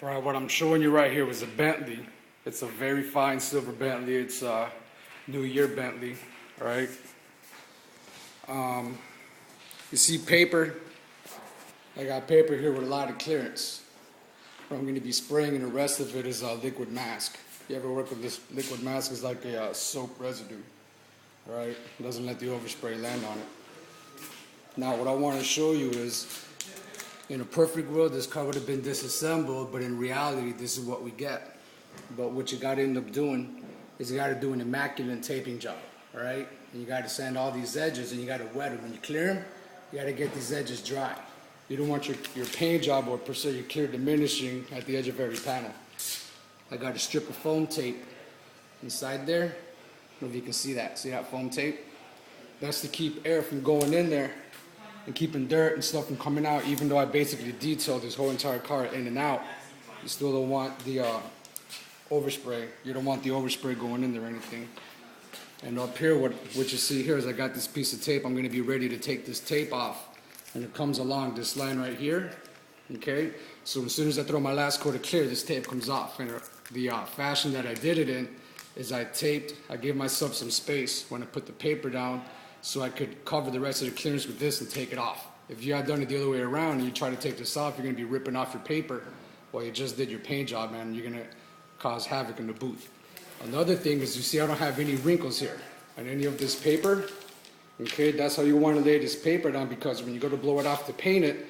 Alright, what I'm showing you right here was a Bentley. It's a very fine silver Bentley. It's a New Year Bentley. Alright. You see paper? I got paper here with a lot of clearance. What I'm going to be spraying, and the rest of it is a liquid mask. If you ever work with this liquid mask, it's like a soap residue. Alright? It doesn't let the overspray land on it. Now what I want to show you is, in a perfect world, this car would have been disassembled, but in reality, this is what we get. But what you got to end up doing is you got to do an immaculate taping job, all right? And you got to sand all these edges, and you got to wet them. When you clear them, you got to get these edges dry. You don't want your paint job or per se your clear diminishing at the edge of every panel. I got a strip of foam tape inside there. I don't know if you can see that. See that foam tape? That's to keep air from going in there and keeping dirt and stuff from coming out. Even though I basically detailed this whole entire car in and out, you still don't want the overspray. You don't want the overspray going in there or anything. And up here, what you see here is I got this piece of tape. I'm going to be ready to take this tape off. And it comes along this line right here. Okay? So as soon as I throw my last coat of clear, this tape comes off. And the fashion that I did it in is I gave myself some space when I put the paper down, so I could cover the rest of the clearance with this and take it off. If you had done it the other way around and you try to take this off, you're going to be ripping off your paper while you just did your paint job, man. You're going to cause havoc in the booth. Another thing is, you see I don't have any wrinkles here on any of this paper. Okay, that's how you want to lay this paper down, because when you go to blow it off to paint it,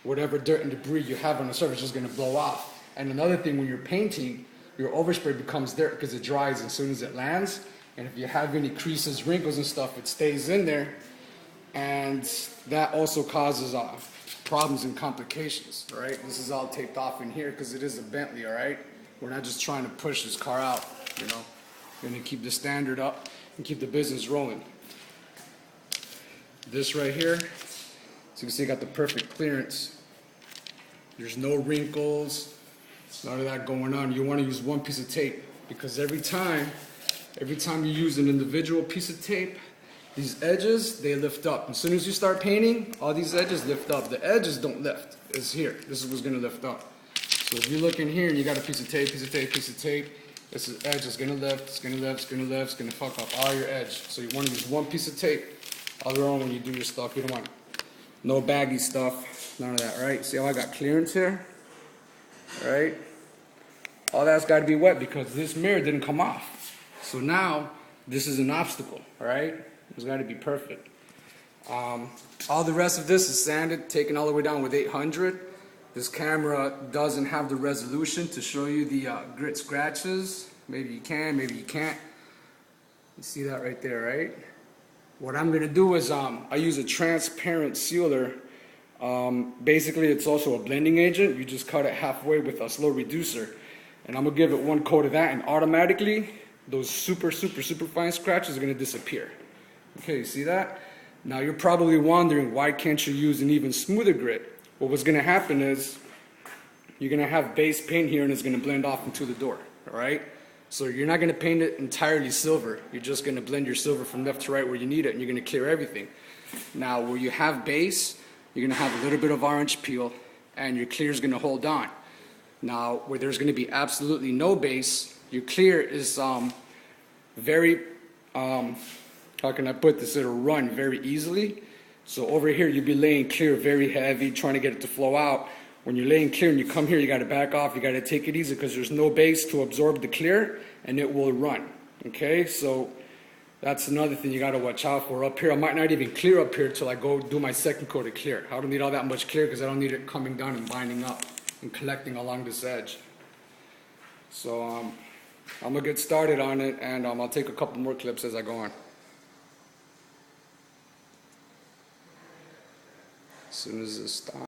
whatever dirt and debris you have on the surface is going to blow off. And another thing, when you're painting, your overspray becomes dirt because it dries as soon as it lands. And if you have any creases, wrinkles and stuff, it stays in there. And that also causes problems and complications, right? This is all taped off in here because it is a Bentley, all right? We're not just trying to push this car out, you know? We're going to keep the standard up and keep the business rolling. This right here, so you can see I got the perfect clearance. There's no wrinkles, none of that going on. You want to use one piece of tape, because every time you use an individual piece of tape, these edges, they lift up. As soon as you start painting, all these edges lift up. The edges don't lift. It's here. This is what's going to lift up. So if you look in here and you got a piece of tape, this edge is going to lift, it's going to lift, it's going to lift, it's going to fuck up all your edge. So you want to use one piece of tape all around when you do your stuff. You don't want no baggy stuff, none of that, right? See how I got clearance here? All right? All that's got to be wet because this mirror didn't come off. So now, this is an obstacle, all right? It's got to be perfect. All the rest of this is sanded, taken all the way down with 800. This camera doesn't have the resolution to show you the grit scratches. Maybe you can, maybe you can't. You see that right there, right? What I'm going to do is I use a transparent sealer. Basically, it's also a blending agent. You just cut it halfway with a slow reducer. And I'm going to give it one coat of that, and automatically, those super fine scratches are going to disappear. Okay, you see that? Now you're probably wondering, why can't you use an even smoother grit? Well, what's going to happen is you're going to have base paint here and it's going to blend off into the door, all right? So you're not going to paint it entirely silver. You're just going to blend your silver from left to right where you need it, and you're going to clear everything. Now, where you have base, you're going to have a little bit of orange peel, and your clear is going to hold on. Now, where there's going to be absolutely no base, your clear is very, how can I put this? It'll run very easily. So over here, you'll be laying clear very heavy, trying to get it to flow out. When you're laying clear and you come here, you got to back off. You got to take it easy because there's no base to absorb the clear, and it will run. Okay, so that's another thing you got to watch out for. Up here, I might not even clear up here till I go do my second coat of clear. I don't need all that much clear because I don't need it coming down and binding up and collecting along this edge. So I'm gonna get started on it, and I'll take a couple more clips as I go on. As soon as this stops.